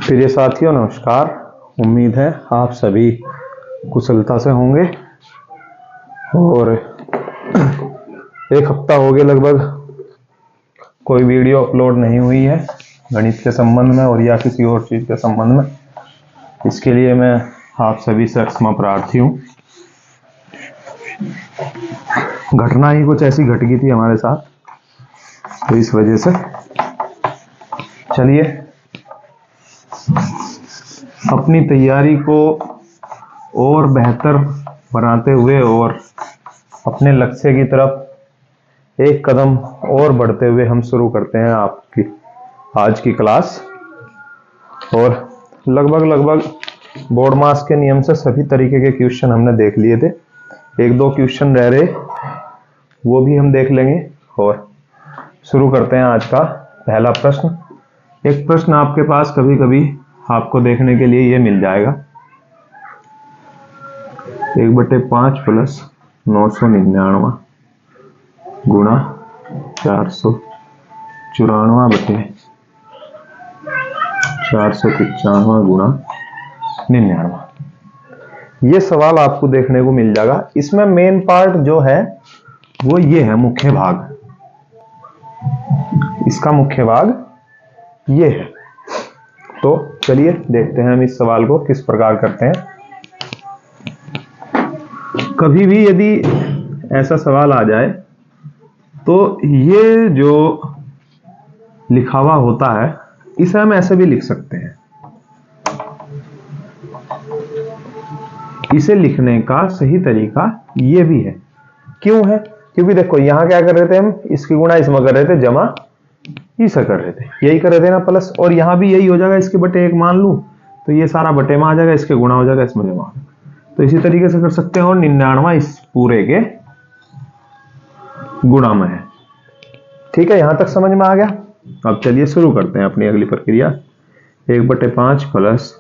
प्रिय साथियों नमस्कार। उम्मीद है आप सभी कुशलता से होंगे। और एक हफ्ता हो गया लगभग कोई वीडियो अपलोड नहीं हुई है गणित के संबंध में और या किसी और चीज के संबंध में। इसके लिए मैं आप सभी से क्षमा प्रार्थी हूँ। घटना ही कुछ ऐसी घट गई थी हमारे साथ, तो इस वजह से चलिए अपनी तैयारी को और बेहतर बनाते हुए और अपने लक्ष्य की तरफ एक कदम और बढ़ते हुए हम शुरू करते हैं आपकी आज की क्लास। और लगभग बोर्ड मास के नियम से सभी तरीके के क्वेश्चन हमने देख लिए थे। एक दो क्वेश्चन रह रहे, वो भी हम देख लेंगे। और शुरू करते हैं आज का पहला प्रश्न। एक प्रश्न आपके पास कभी कभी आपको देखने के लिए ये मिल जाएगा, 1/5 प्लस 999 गुणा 494 बटे 495 गुणा 99। ये सवाल आपको देखने को मिल जाएगा। इसमें मेन पार्ट जो है वो ये है, मुख्य भाग। इसका मुख्य भाग ये है। तो चलिए देखते हैं हम इस सवाल को किस प्रकार करते हैं। कभी भी यदि ऐसा सवाल आ जाए तो ये जो लिखा हुआ होता है इसे हम ऐसे भी लिख सकते हैं। इसे लिखने का सही तरीका ये भी है। क्यों है? क्योंकि देखो यहां क्या कर रहे थे हम, इसकी गुणा इसमें कर रहे थे, जमा इसे कर रहे थे, यही कर रहे थे ना प्लस। और यहां भी यही हो जाएगा, इसके बटे एक मान लूं तो ये सारा बटे में आ जाएगा, इसके गुणा हो जाएगा, इसमें जमा। तो इसी तरीके से कर सकते हैं। और 99 इस पूरे के गुणा में है। ठीक है, यहां तक समझ में आ गया। अब चलिए शुरू करते हैं अपनी अगली प्रक्रिया। 1/5 प्लस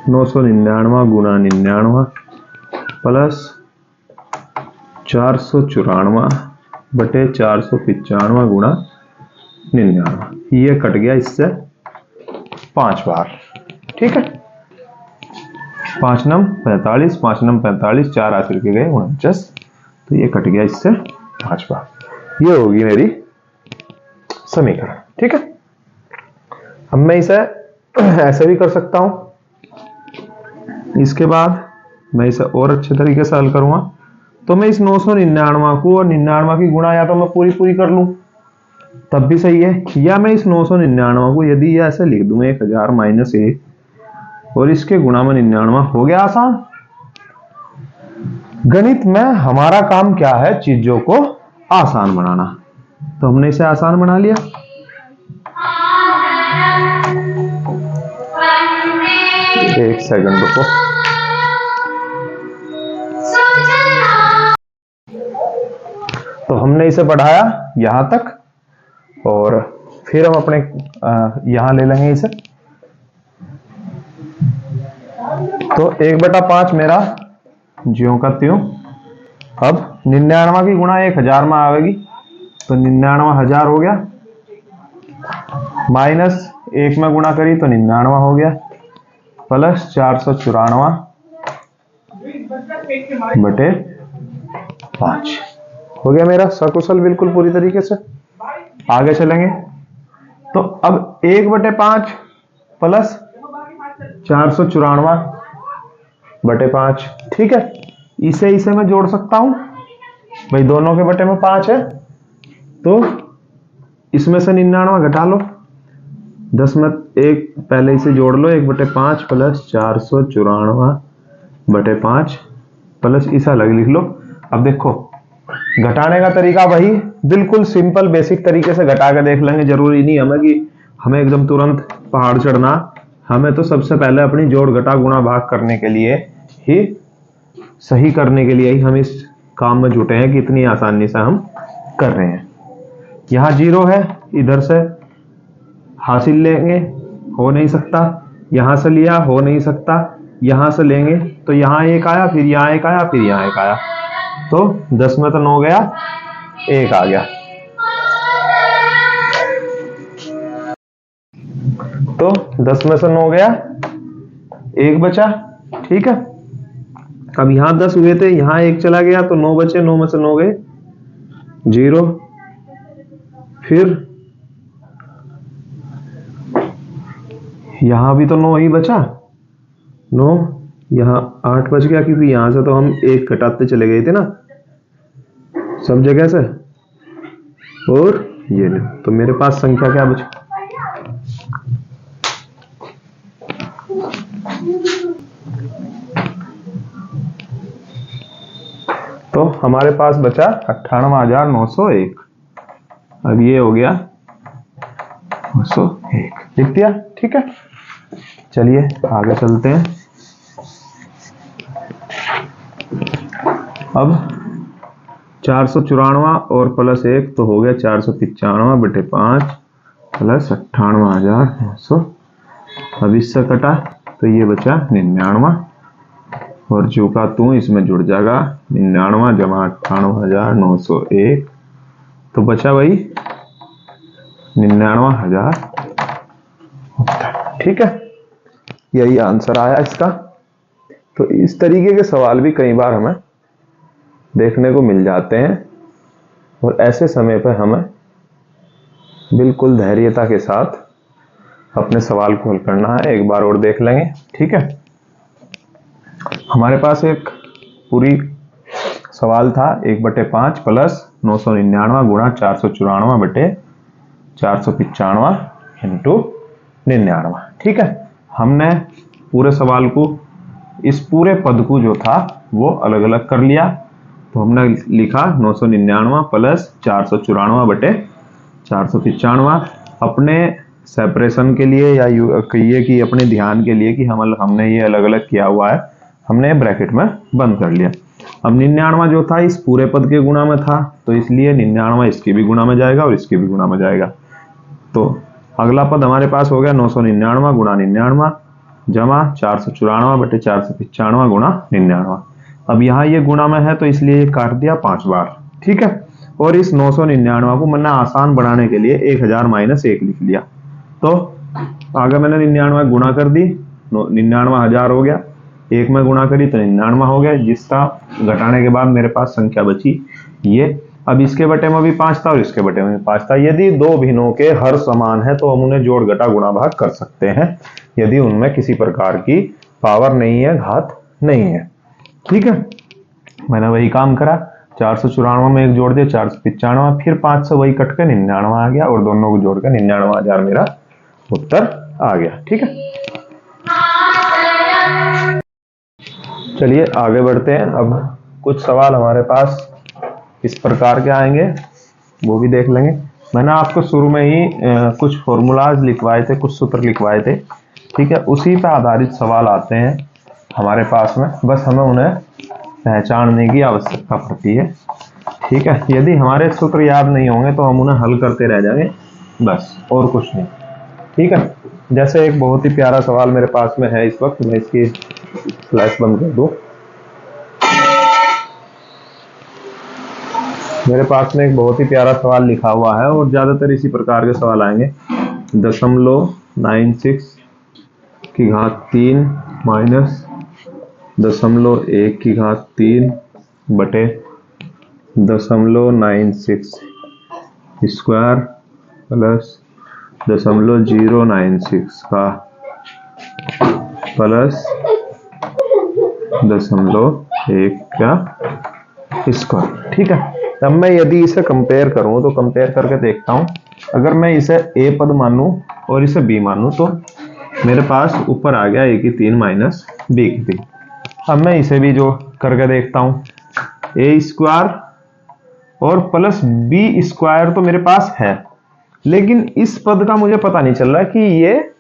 999 गुणा 99 प्लस 494 बटे 495 गुणा 99। ये कट गया इससे 5 बार। ठीक है, 5 9 45, 5 9 45, 4 आखिर के गए 49। तो ये कट गया इससे 5 बार। ये होगी मेरी समीकरण। ठीक है, अब मैं इसे ऐसे भी कर सकता हूं। इसके बाद मैं इसे और अच्छे तरीके से हल करूंगा। तो मैं इस 999 को और 99 की गुणा या तो मैं पूरी कर लूं तब भी सही है, या मैं इस 999 को यदि ऐसे लिख दूं 1000 माइनस 1 और इसके गुणा में 99। हो गया आसान। गणित में हमारा काम क्या है? चीजों को आसान बनाना। तो हमने इसे आसान बना लिया। एक सेकंड रुको। तो हमने इसे बढ़ाया यहां तक और फिर हम अपने यहां ले लेंगे इसे। तो 1/5 मेरा ज्यों का त्यों। अब 99 की गुणा 1000 में आएगी तो 99 1000 हो गया, माइनस 1 में गुणा करी तो 99 हो गया, प्लस 494 बटे 5 हो गया मेरा सकुशल बिल्कुल पूरी तरीके से। आगे चलेंगे तो अब 1/5 प्लस 494 बटे 5। ठीक है, इसे मैं जोड़ सकता हूं भाई, दोनों के बटे में 5 है तो इसमें से 99 घटा लो, 10 में 1 पहले इसे जोड़ लो। 1/5 प्लस 494 बटे 5 प्लस इसे अलग लिख लो। अब देखो घटाने का तरीका वही, बिल्कुल सिंपल बेसिक तरीके से घटा के देख लेंगे। जरूरी नहीं हमें कि हमें एकदम तुरंत पहाड़ चढ़ना। हमें तो सबसे पहले अपनी जोड़ घटा गुणा भाग करने के लिए ही, सही करने के लिए ही हम इस काम में जुटे हैं कि इतनी आसानी से हम कर रहे हैं। यहां 0 है, इधर से हासिल लेंगे, हो नहीं सकता। यहां से लिया, हो नहीं सकता। यहां से लेंगे तो यहां 1 आया, फिर यहां 1 आया, फिर यहां 1 आया। तो 10 में तो 9 गया, 1 आ गया। तो 10 में से 9 गया, 1 बचा। ठीक है, अब यहां 10 हुए थे, यहां 1 चला गया तो 9 बचे, 9 में से 9 गए 0। फिर यहां भी तो 9 ही बचा, 9, यहां 8 बच गया, क्योंकि यहां से तो हम 1 घटाते चले गए थे ना सब जगह से। और ये ले, तो मेरे पास संख्या क्या बची? तो हमारे पास बचा 98,901। अब ये हो गया 901, लिख दिया। ठीक है, चलिए आगे चलते हैं। अब 494 और प्लस 1 तो हो गया 495/5 प्लस 98,900। अब इससे कटा तो ये बचा 99, और जो का तू इसमें जुड़ जाएगा, 99 जमा 98,901, तो बचा वही 99,000। ठीक है, यही आंसर आया इसका। तो इस तरीके के सवाल भी कई बार हमें देखने को मिल जाते हैं, और ऐसे समय पर हमें बिल्कुल धैर्यता के साथ अपने सवाल को हल करना है। एक बार और देख लेंगे। ठीक है, हमारे पास एक पूरी सवाल था 1/5 प्लस 999 गुणा 494/495 इंटू 99। ठीक है, हमने पूरे सवाल को, इस पूरे पद को जो था वो अलग अलग कर लिया। तो हमने लिखा 999 प्लस 494/495 अपने सेपरेशन के लिए, या कहिए कि अपने ध्यान के लिए कि हमने ये अलग अलग किया हुआ है, हमने ब्रैकेट में बंद कर लिया। अब 99 जो था इस पूरे पद के गुणा में था, तो इसलिए 99 इसके भी गुणा में जाएगा और इसके भी गुणा में जाएगा। तो अगला पद हमारे पास हो गया 999 गुणा 99 जमा 494/495 गुणा 99। अब यहाँ ये गुणा में है तो इसलिए ये काट दिया 5 बार। ठीक है, और इस 999 को मैंने आसान बनाने के लिए 1000 - 1 लिख लिया। तो आगे मैंने 99 गुणा कर दी, 99,000 हो गया, 1 में गुणा करी तो 99 हो गया, जिसका घटाने के बाद मेरे पास संख्या बची ये। अब इसके बटे में भी 5 था और इसके बटे में भी 5 था। यदि दो भिन्नों के हर समान है तो हम उन्हें जोड़ घटा गुणा भाग कर सकते हैं, यदि उनमें किसी प्रकार की पावर नहीं है, घात नहीं है। ठीक है, मैंने वही काम करा, 494 में 1 जोड़ दिया 495, फिर 5 से वही कट के 99 आ गया, और दोनों को जोड़ के 99,000 मेरा उत्तर आ गया। ठीक है, चलिए आगे बढ़ते हैं। अब कुछ सवाल हमारे पास इस प्रकार के आएंगे, वो भी देख लेंगे। मैंने आपको शुरू में ही कुछ फॉर्मूलाज लिखवाए थे, कुछ सूत्र लिखवाए थे। ठीक है, उसी पर आधारित सवाल आते हैं हमारे पास में, बस हमें उन्हें पहचानने की आवश्यकता पड़ती है। ठीक है, यदि हमारे सूत्र याद नहीं होंगे तो हम उन्हें हल करते रह जाएंगे, बस और कुछ नहीं। ठीक है, जैसे एक बहुत ही प्यारा सवाल मेरे पास में है इस वक्त, मैं इसकी फ्लैश बंद कर दूं। मेरे पास में एक बहुत ही प्यारा सवाल लिखा हुआ है, और ज्यादातर इसी प्रकार के सवाल आएंगे। 0.96 की घात 3 माइनस 0.1 की घात 3 बटे 0.96 स्क्वायर प्लस 0.096 का प्लस 0.1 का स्क्वायर। ठीक है, अब मैं यदि इसे कंपेयर करूं तो कंपेयर करके देखता हूं। अगर मैं इसे ए पद मानूं और इसे बी मानूं तो मेरे पास ऊपर आ गया a की 3 माइनस b की 3। अब मैं इसे भी जो करके देखता हूं, a स्क्वायर और प्लस b स्क्वायर तो मेरे पास है, लेकिन इस पद का मुझे पता नहीं चल रहा कि ये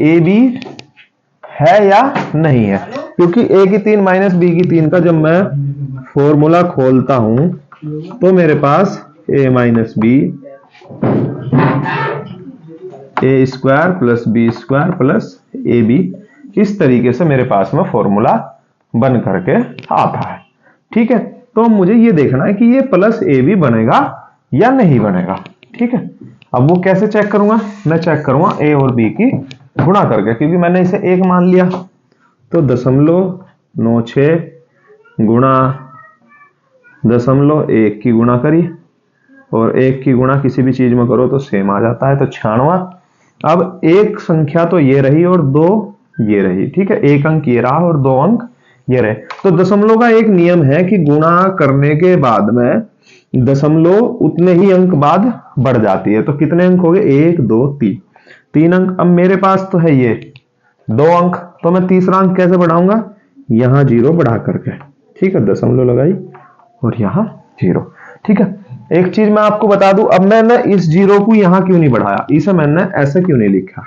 ए बी है या नहीं है, क्योंकि a की 3 माइनस b की 3 का जब मैं फॉर्मूला खोलता हूं तो मेरे पास a minus B A square plus B square plus A B, इस तरीके से मेरे पास में फॉर्मूला बन करके आता है। ठीक है, तो मुझे ये देखना है कि ये प्लस ए बी बनेगा या नहीं बनेगा। ठीक है, अब वो कैसे चेक करूंगा, मैं चेक करूंगा ए और बी की गुणा करके, क्योंकि मैंने इसे 1 मान लिया। तो 0.96 गुणा 0.1 की गुणा करी, और 1 की गुणा किसी भी चीज में करो तो सेम आ जाता है, तो 96। अब एक संख्या तो ये रही और 2 ये रही, ठीक है, एक अंक ये रहा और 2 अंक ये रहे। तो दशमलव का एक नियम है कि गुणा करने के बाद में दशमलव उतने ही अंक बाद बढ़ जाती है। तो कितने अंक हो गए, 1 2 3, 3 अंक। अब मेरे पास तो है ये 2 अंक, तो मैं तीसरा अंक कैसे बढ़ाऊंगा, यहां 0 बढ़ा करके, ठीक है, दशमलव लगाई और यहां 0, ठीक है। एक चीज मैं आपको बता दूं, अब मैंने इस 0 को यहां क्यों नहीं बढ़ाया, इसे मैंने ऐसे क्यों नहीं लिखा,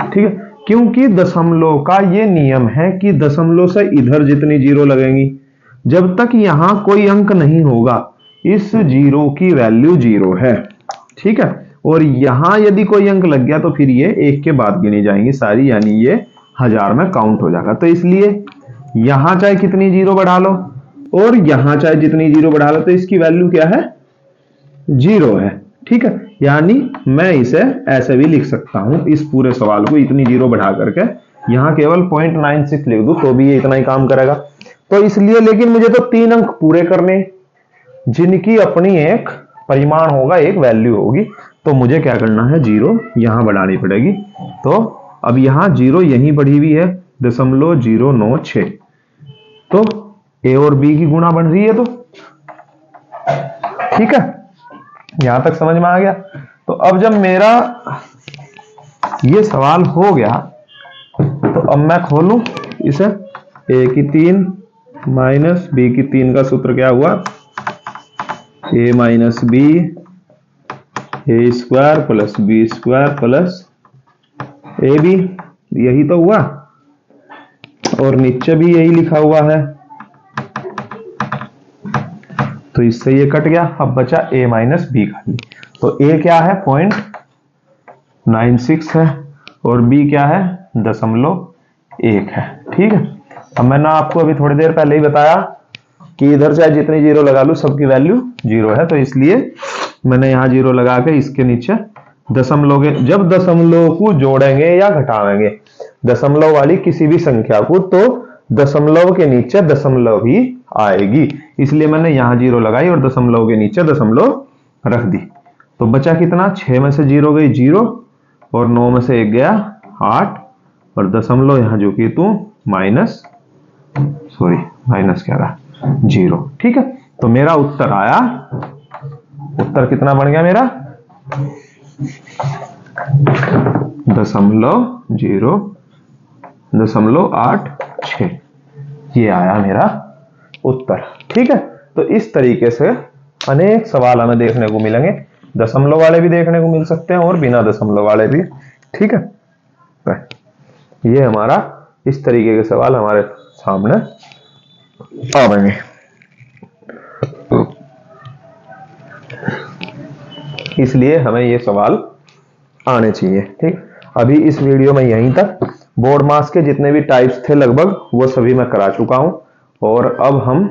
ठीक है, क्योंकि दशमलव का ये नियम है कि दशमलव से इधर जितनी 0 लगेंगी, जब तक यहां कोई अंक नहीं होगा इस 0 की वैल्यू 0 है, ठीक है। और यहां यदि कोई अंक लग गया तो फिर ये 1 के बाद गिनी जाएंगी सारी, यानी ये 1000 में काउंट हो जाएगा। तो इसलिए यहां चाहे कितनी 0 बढ़ा लो और यहां चाहे जितनी 0 बढ़ा लो, तो इसकी वैल्यू क्या है, 0 है, ठीक है। यानी मैं इसे ऐसे भी लिख सकता हूं, इस पूरे सवाल को इतनी 0 बढ़ा करके यहां केवल 0.96 लिख दूं तो भी ये इतना ही काम करेगा। तो इसलिए, लेकिन मुझे तो 3 अंक पूरे करने, जिनकी अपनी एक परिमाण होगा, एक वैल्यू होगी, तो मुझे क्या करना है, 0 यहां बढ़ानी पड़ेगी। तो अब यहां 0 यहीं बढ़ी हुई है, 0.096, तो ए और बी की गुणा बन रही है, तो ठीक है, यहां तक समझ में आ गया। तो अब जब मेरा ये सवाल हो गया, तो अब मैं खोलूं इसे, ए की 3 माइनस बी की 3 का सूत्र क्या हुआ, A minus B A square plus B square plus A B, यही तो हुआ, और नीचे भी यही लिखा हुआ है, तो इससे ये कट गया। अब बचा a माइनस बी खाली। तो a क्या है, 0.96 है, और b क्या है, 0.1 है, ठीक है। अब मैंने आपको अभी थोड़ी देर पहले ही बताया कि इधर चाहे जितनी 0 लगा लूं सबकी वैल्यू 0 है, तो इसलिए मैंने यहां 0 लगा के इसके नीचे दशमलव, जब दशमलव को जोड़ेंगे या घटाएंगे दशमलव वाली किसी भी संख्या को, तो दशमलव के नीचे दशमलव ही आएगी, इसलिए मैंने यहां 0 लगाई और दशमलव के नीचे दशमलव रख दी। तो बचा कितना, 6 में से 0 गई 0 और 9 में से 1 गया 8, और दशमलव यहां जो कि तू माइनस क्या रहा, 0, ठीक है। तो मेरा उत्तर आया, उत्तर कितना बन गया मेरा, 0.086, ये आया मेरा उत्तर, ठीक है। तो इस तरीके से अनेक सवाल हमें देखने को मिलेंगे, दशमलव वाले भी देखने को मिल सकते हैं और बिना दशमलव वाले भी, ठीक है। ये हमारा इस तरीके के सवाल हमारे सामने आएंगे। इसलिए हमें ये सवाल आने चाहिए, ठीक। अभी इस वीडियो में यहीं तक, बोर्ड मास के जितने भी टाइप्स थे लगभग वो सभी मैं करा चुका हूं, और अब हम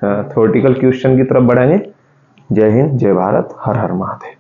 थ्योरेटिकल क्वेश्चन की तरफ बढ़ेंगे। जय हिंद, जय भारत, हर हर महादेव।